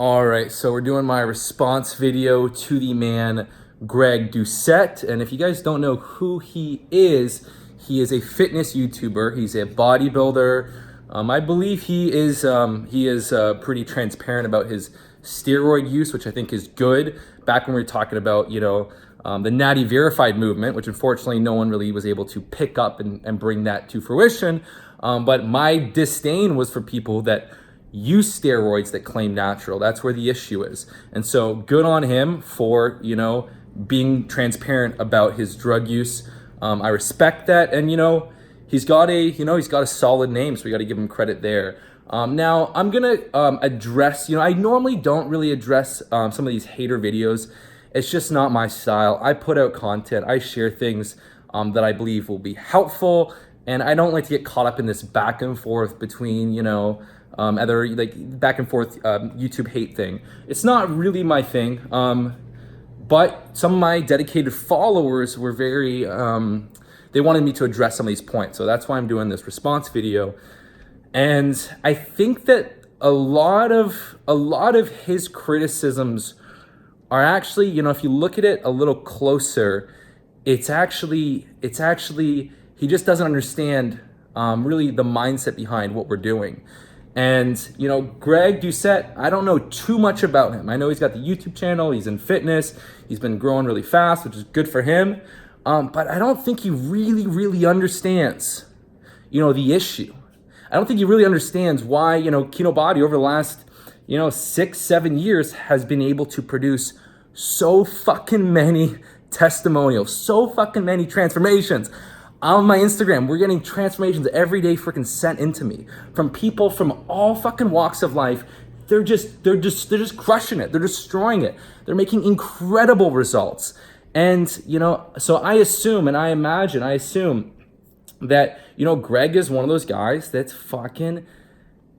All right, so we're doing my response video to the man, Greg Doucette. And if you guys don't know who he is a fitness YouTuber. He's a bodybuilder. I believe he is pretty transparent about his steroid use, which I think is good. Back when we were talking about, the Natty Verified movement, which unfortunately no one really was able to pick up and bring that to fruition. But my disdain was for people that use steroids that claim natural. That's where the issue is. And so good on him for, being transparent about his drug use. I respect that. And, he's got a solid name, so we got to give him credit there. Now I'm going to address, I normally don't really address some of these hater videos. It's just not my style. I put out content. I share things that I believe will be helpful. And I don't like to get caught up in this back and forth between, other back and forth YouTube hate thing. It's not really my thing. But some of my dedicated followers were very, they wanted me to address some of these points. So that's why I'm doing this response video. And I think that a lot of his criticisms are actually, if you look at it a little closer, it's actually, he just doesn't understand really the mindset behind what we're doing. And, Greg Doucette, I don't know too much about him. I know he's got the YouTube channel, he's in fitness, he's been growing really fast, which is good for him. But I don't think he really understands, the issue. I don't think he really understands why, Kinobody over the last, 6-7 years has been able to produce so fucking many testimonials, so fucking many transformations. On my Instagram, we're getting transformations every day freaking sent into me from people from all fucking walks of life. They're just crushing it. They're destroying it. They're making incredible results. And, so I assume that, Greg is one of those guys that's fucking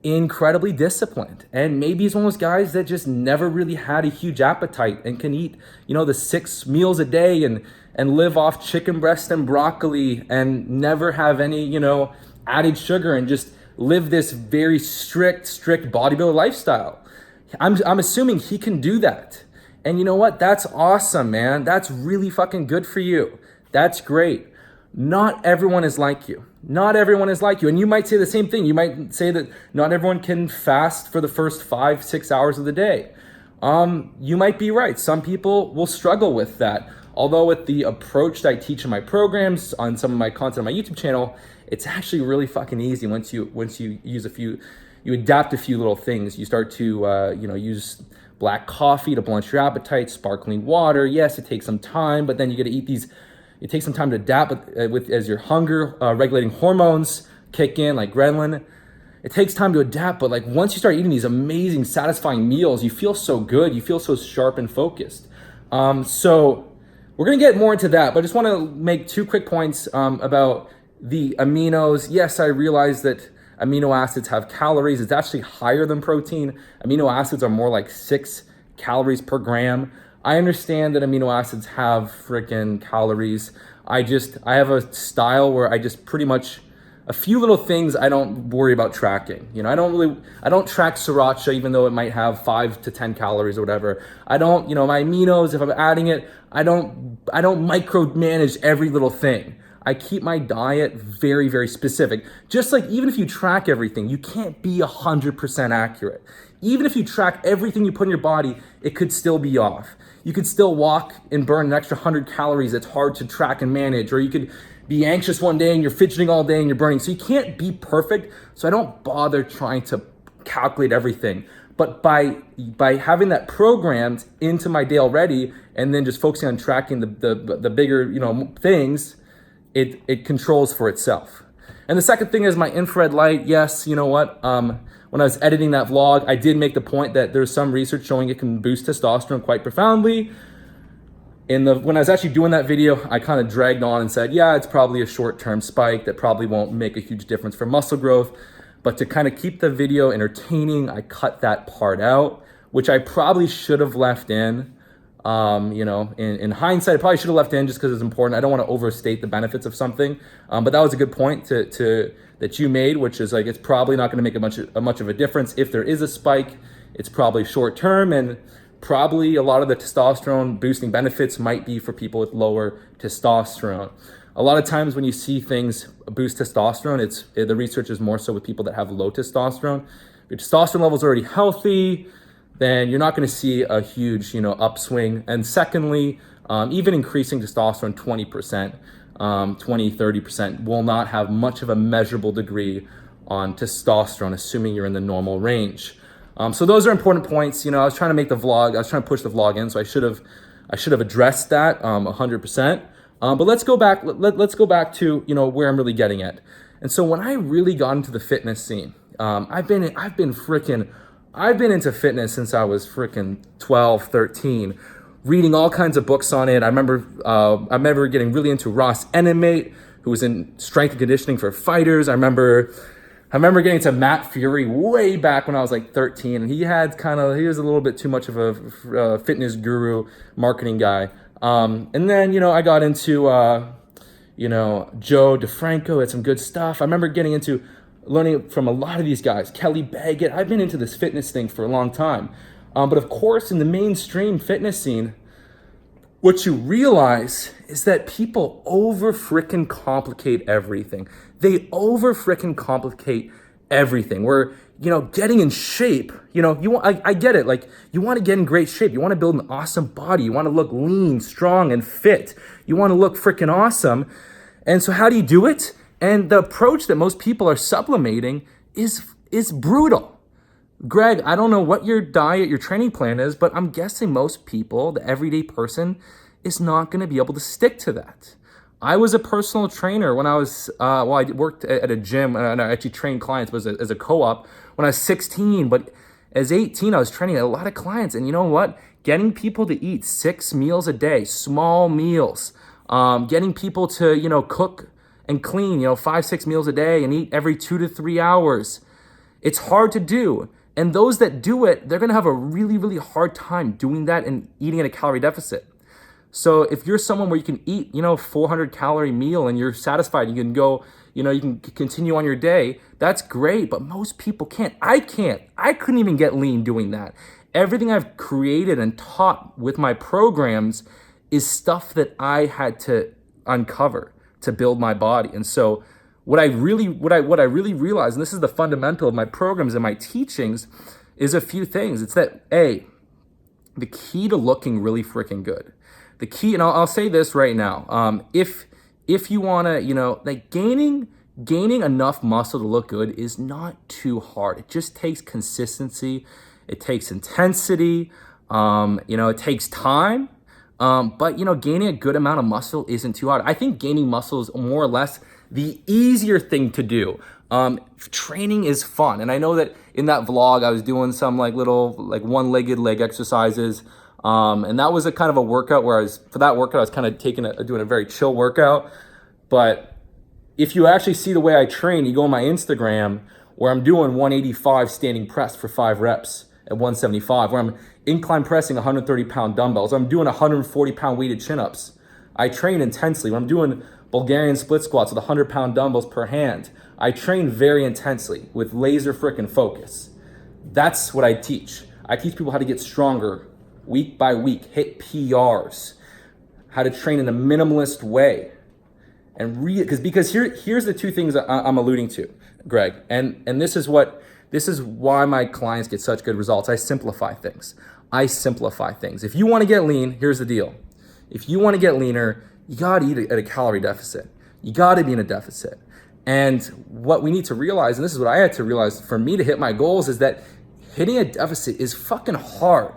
incredibly disciplined. And maybe he's one of those guys that just never really had a huge appetite and can eat, the 6 meals a day and live off chicken breast and broccoli and never have any, added sugar and just live this very strict bodybuilder lifestyle. I'm assuming he can do that. And you know what? That's awesome, man. That's really fucking good for you. That's great. Not everyone is like you. Not everyone is like you. And you might say the same thing. You might say that not everyone can fast for the first 5-6 hours of the day. You might be right. Some people will struggle with that. Although with the approach that I teach in my programs, on some of my content on my YouTube channel, it's actually really fucking easy once you use you adapt a few little things. You start to, use black coffee to blunt your appetite, sparkling water. Yes, it takes some time, but then you got to eat these. It takes some time to adapt as your hunger regulating hormones kick in, like ghrelin. It takes time to adapt, but like once you start eating these amazing, satisfying meals, you feel so good. You feel so sharp and focused. So we're gonna get more into that, but I just want to make 2 quick points about the aminos. Yes, I realize that amino acids have calories. It's actually higher than protein. Amino acids are more like 6 calories per gram. I understand that amino acids have freaking calories. I have a style where I just pretty much, a few little things I don't worry about tracking. I don't track sriracha, even though it might have 5 to 10 calories or whatever. I don't, my aminos, if I'm adding it, I don't micromanage every little thing. I keep my diet very, very specific. Just like even if you track everything, you can't be 100% accurate. Even if you track everything you put in your body, it could still be off. You could still walk and burn an extra 100 calories that's hard to track and manage, or you could be anxious one day and you're fidgeting all day and you're burning. So you can't be perfect. So I don't bother trying to calculate everything. But by having that programmed into my day already, and then just focusing on tracking the bigger things, it controls for itself. And the second thing is my infrared light. Yes, you know what? When I was editing that vlog, I did make the point that there's some research showing it can boost testosterone quite profoundly. When I was actually doing that video, I kind of dragged on and said, yeah, it's probably a short-term spike that probably won't make a huge difference for muscle growth. But to kind of keep the video entertaining, I cut that part out, which I probably should have left in. In hindsight, I probably should have left in just because it's important. I don't want to overstate the benefits of something. But that was a good point that you made, which is like, it's probably not going to make much of a difference if there is a spike it's probably short term, and probably a lot of the testosterone boosting benefits might be for people with lower testosterone. A lot of times when you see things boost testosterone, the research is more so with people that have low testosterone. If your testosterone level is already healthy, then you're not going to see a huge, upswing. And secondly, even increasing testosterone 20%, 20-30% will not have much of a measurable degree on testosterone, assuming you're in the normal range. So those are important points. I was trying to make the vlog, I was trying to push the vlog in, so I should have addressed that 100%. But let's go back. Let's go back to where I'm really getting at. And so when I really got into the fitness scene, I've been into fitness since I was freaking 12, 13, reading all kinds of books on it. I remember getting really into Ross Ennemate, who was in strength and conditioning for fighters. I remember getting to Matt Fury way back when I was like 13, and he was a little bit too much of a fitness guru, marketing guy. And then, I got into, Joe DeFranco, had some good stuff. I remember getting into learning from a lot of these guys, Kelly Baggett. I've been into this fitness thing for a long time. But of course, in the mainstream fitness scene, what you realize is that people over-frickin' complicate everything. They over-frickin' complicate everything. Where, getting in shape, I get it. Like, you want to get in great shape. You want to build an awesome body. You want to look lean, strong, and fit. You want to look frickin' awesome. And so how do you do it? And the approach that most people are sublimating is brutal. Greg, I don't know what your diet, your training plan is, but I'm guessing most people, the everyday person, is not going to be able to stick to that. I was a personal trainer when I was, I worked at a gym, and I actually trained clients as a co-op when I was 16, but as 18, I was training a lot of clients, and you know what? Getting people to eat 6 meals a day, small meals, getting people to, cook and clean, 5-6 meals a day and eat every 2 to 3 hours. It's hard to do. And those that do it, they're going to have a really, really hard time doing that and eating in a calorie deficit. So if you're someone where you can eat, 400 calorie meal and you're satisfied, you can go, you can continue on your day, that's great. But most people can't. I can't. I couldn't even get lean doing that. Everything I've created and taught with my programs is stuff that I had to uncover to build my body. And so what I really realized, and this is the fundamental of my programs and my teachings, is a few things. It's that, A, the key to looking really freaking good. The key, and I'll say this right now, if you want to, gaining enough muscle to look good is not too hard. It just takes consistency. It takes intensity. It takes time. But gaining a good amount of muscle isn't too hard. I think gaining muscle is more or less the easier thing to do. Training is fun. And I know that in that vlog, I was doing some little one-legged leg exercises. And that was a kind of a workout where I was kind of doing a very chill workout. But if you actually see the way I train, you go on my Instagram where I'm doing 185 standing press for 5 reps at 175, where I'm incline pressing 130 pound dumbbells. I'm doing 140 pound weighted chin-ups. I train intensely. When I'm doing Bulgarian split squats with 100 pound dumbbells per hand, I train very intensely with laser frickin' focus. That's what I teach. I teach people how to get stronger week by week, hit PRs, how to train in a minimalist way. And because here's the two things I'm alluding to, Greg. And this is why my clients get such good results. I simplify things. If you want to get lean, here's the deal. If you want to get leaner, you got to eat at a calorie deficit. You got to be in a deficit. And what we need to realize, and this is what I had to realize for me to hit my goals, is that hitting a deficit is fucking hard.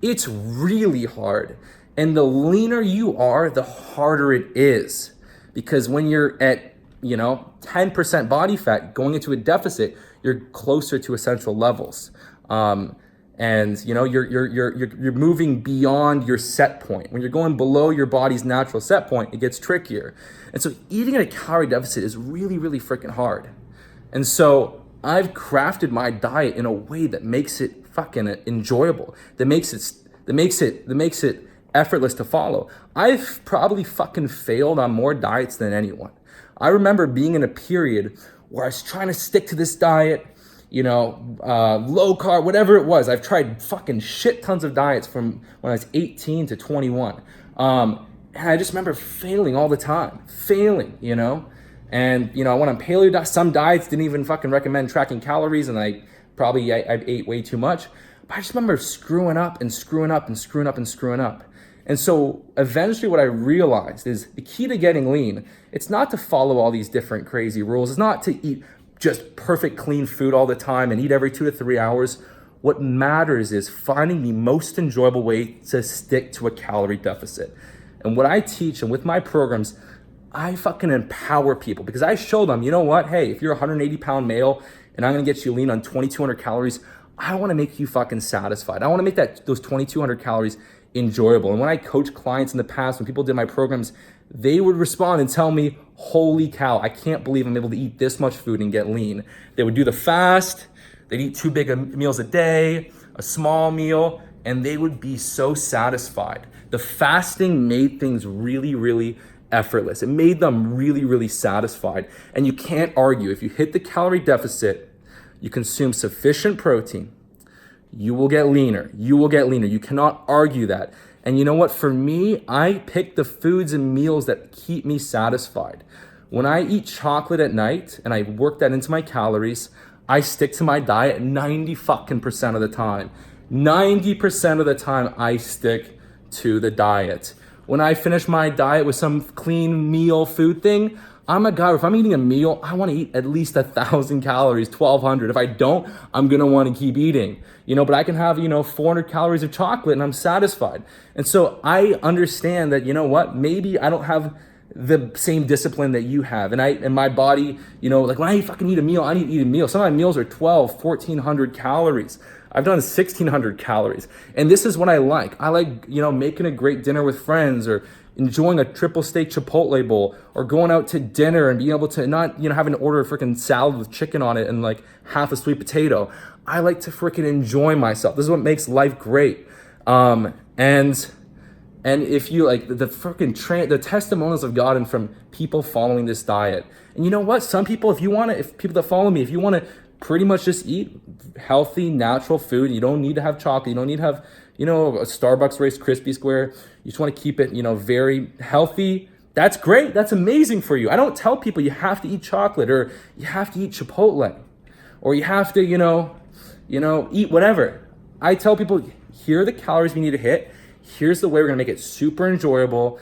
It's really hard. And the leaner you are, the harder it is. Because when you're at, 10% body fat going into a deficit, you're closer to essential levels. And you're moving beyond your set point. When you're going below your body's natural set point, it gets trickier. And so eating at a calorie deficit is really, really freaking hard. And so I've crafted my diet in a way that makes it fucking enjoyable, that makes it effortless to follow. I've probably fucking failed on more diets than anyone. I remember being in a period where I was trying to stick to this diet, low carb, whatever it was. I've tried fucking shit tons of diets from when I was 18 to 21. And I just remember failing all the time, And, I went on paleo diet. Some diets didn't even fucking recommend tracking calories, and I ate way too much. But I just remember screwing up and screwing up and screwing up and screwing up. And so eventually what I realized is the key to getting lean, it's not to follow all these different crazy rules. It's not to eat just perfect clean food all the time and eat every 2 to 3 hours. What matters is finding the most enjoyable way to stick to a calorie deficit. And what I teach, and with my programs, I fucking empower people, because I show them, you know what? Hey, if you're a 180-pound male and I'm gonna get you lean on 2,200 calories, I wanna make you fucking satisfied. I wanna make those 2,200 calories enjoyable. And when I coach clients in the past, when people did my programs, they would respond and tell me, holy cow, I can't believe I'm able to eat this much food and get lean. They would do the fast, they'd eat 2 big meals a day, a small meal, and they would be so satisfied. The fasting made things really, really effortless. It made them really, really satisfied. And you can't argue. If you hit the calorie deficit, you consume sufficient protein, you will get leaner. You will get leaner. You cannot argue that. And you know what? For me, I pick the foods and meals that keep me satisfied. When I eat chocolate at night and I work that into my calories, I stick to my diet 90% of the time. 90% of the time, I stick to the diet. When I finish my diet with some clean meal food thing, I'm a guy, if I'm eating a meal, I wanna eat at least 1,000 calories, 1,200. If I don't, I'm gonna wanna keep eating. But I can have, 400 calories of chocolate and I'm satisfied. And so I understand that, maybe I don't have the same discipline that you have. And my body, like when I fucking eat a meal, I need to eat a meal. Some of my meals are 1,400 calories. I've done 1,600 calories. And this is what I like. I like, making a great dinner with friends, or enjoying a triple steak Chipotle bowl, or going out to dinner and being able to not, having to order a freaking salad with chicken on it and like half a sweet potato. I like to freaking enjoy myself. This is what makes life great. And if you like the freaking the testimonials I've gotten from people following this diet. And you know what? Some people, if people that follow me, if you want to pretty much just eat healthy, natural food, you don't need to have chocolate, you don't need to have, a Starbucks Rice Krispie Square. You just want to keep it, very healthy. That's great. That's amazing for you. I don't tell people you have to eat chocolate, or you have to eat Chipotle, or you have to, eat whatever. I tell people, here are the calories we need to hit. Here's the way we're gonna make it super enjoyable.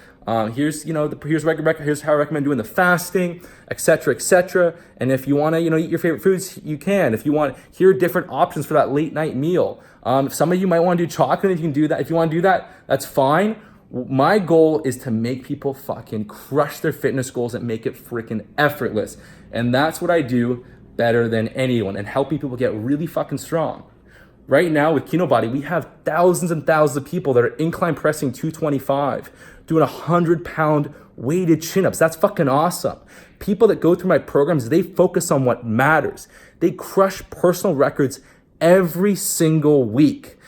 Here's how I recommend doing the fasting, etc., etc. And if you want to, eat your favorite foods, you can. If you want, here are different options for that late night meal. If some of you might want to do chocolate, if you can do that. If you want to do that, that's fine. My goal is to make people fucking crush their fitness goals and make it freaking effortless. And that's what I do better than anyone, and helping people get really fucking strong. Right now with Kinobody, we have thousands and thousands of people that are incline pressing 225, doing 100-pound weighted chin-ups. That's fucking awesome. People that go through my programs, they focus on what matters. They crush personal records every single week.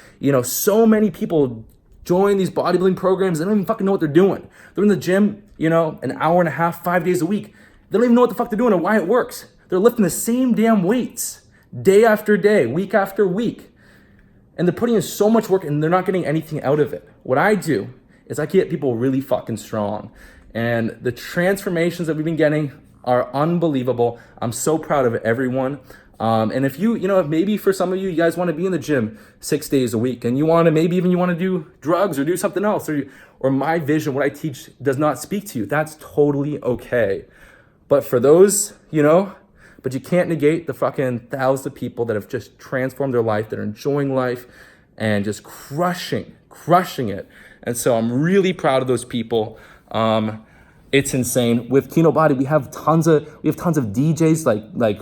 So many people join these bodybuilding programs, they don't even fucking know what they're doing. They're in the gym, an hour and a half, 5 days a week. They don't even know what the fuck they're doing or why it works. They're lifting the same damn weights day after day, week after week. And they're putting in so much work and they're not getting anything out of it. What I do is I get people really fucking strong. And the transformations that we've been getting are unbelievable. I'm so proud of everyone. And if maybe for some of you, you guys want to be in the gym 6 days a week, and you want to do drugs or do something else, or my vision, what I teach does not speak to you, that's totally okay. But for those, but you can't negate the fucking thousands of people that have just transformed their life, that are enjoying life and just crushing it. And so I'm really proud of those people. It's insane. With Kinobody, we have tons of DJs, like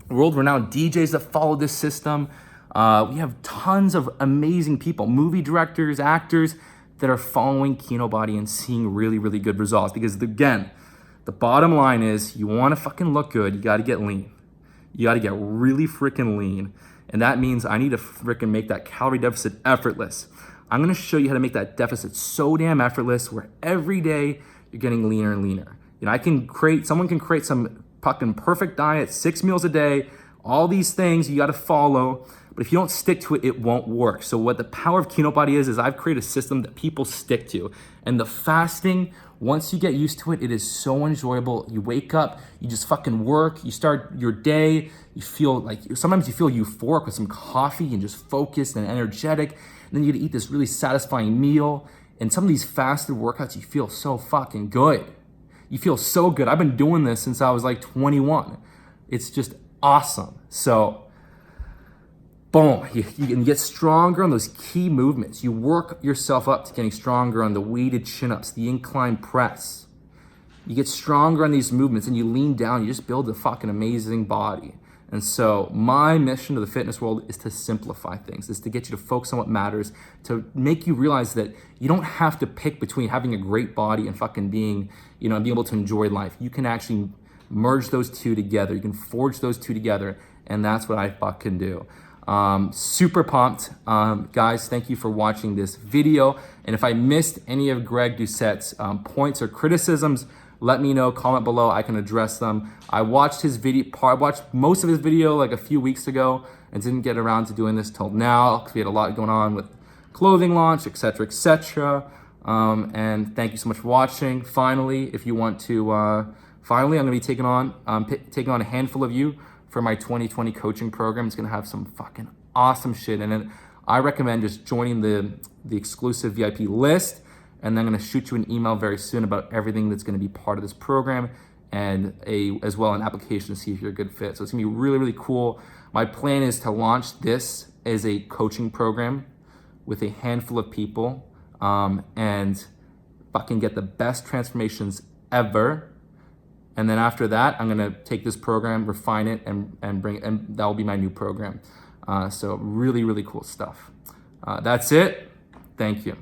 world-renowned DJs that follow this system. We have tons of amazing people, movie directors, actors that are following Kinobody and seeing really, really good results. Because again, the bottom line is, you want to fucking look good, you got to get lean. You got to get really freaking lean. And that means I need to freaking make that calorie deficit effortless. I'm going to show you how to make that deficit so damn effortless, where every day you're getting leaner and leaner. Someone can create some fucking perfect diet, 6 meals a day, All these things you got to follow, but if you don't stick to it, it won't work. So what the power of Kinobody is I've created a system that people stick to. And the fasting, once you get used to it, it is so enjoyable. You wake up, you just fucking work, you start your day, you feel like, sometimes you feel euphoric with some coffee and just focused and energetic. And then you get to eat this really satisfying meal. And some of these fasted workouts, you feel so fucking good. You feel so good. I've been doing this since I was like 21. It's just awesome. So, boom, you can get stronger on those key movements. You work yourself up to getting stronger on the weighted chin-ups, the incline press. You get stronger on these movements and you lean down, you just build a fucking amazing body. And so my mission to the fitness world is to simplify things, is to get you to focus on what matters, to make you realize that you don't have to pick between having a great body and fucking being, being able to enjoy life. You can actually merge those two together. You can forge those two together, and that's what I fucking do. Super pumped. Guys, thank you for watching this video. And if I missed any of Greg Doucette's points or criticisms, let me know, comment below, I can address them. I watched his video, I watched most of his video like a few weeks ago and didn't get around to doing this till now because we had a lot going on with clothing launch, etc., etc. And thank you so much for watching. Finally, if you want to, I'm gonna be taking on a handful of you for my 2020 coaching program. It's gonna have some fucking awesome shit in it. I recommend just joining the exclusive VIP list, and then I'm gonna shoot you an email very soon about everything that's gonna be part of this program, and as well an application to see if you're a good fit. So it's gonna be really, really cool. My plan is to launch this as a coaching program with a handful of people, and fucking get the best transformations ever. And then after that, I'm gonna take this program, refine it, and that will be my new program. So really, really cool stuff. That's it. Thank you.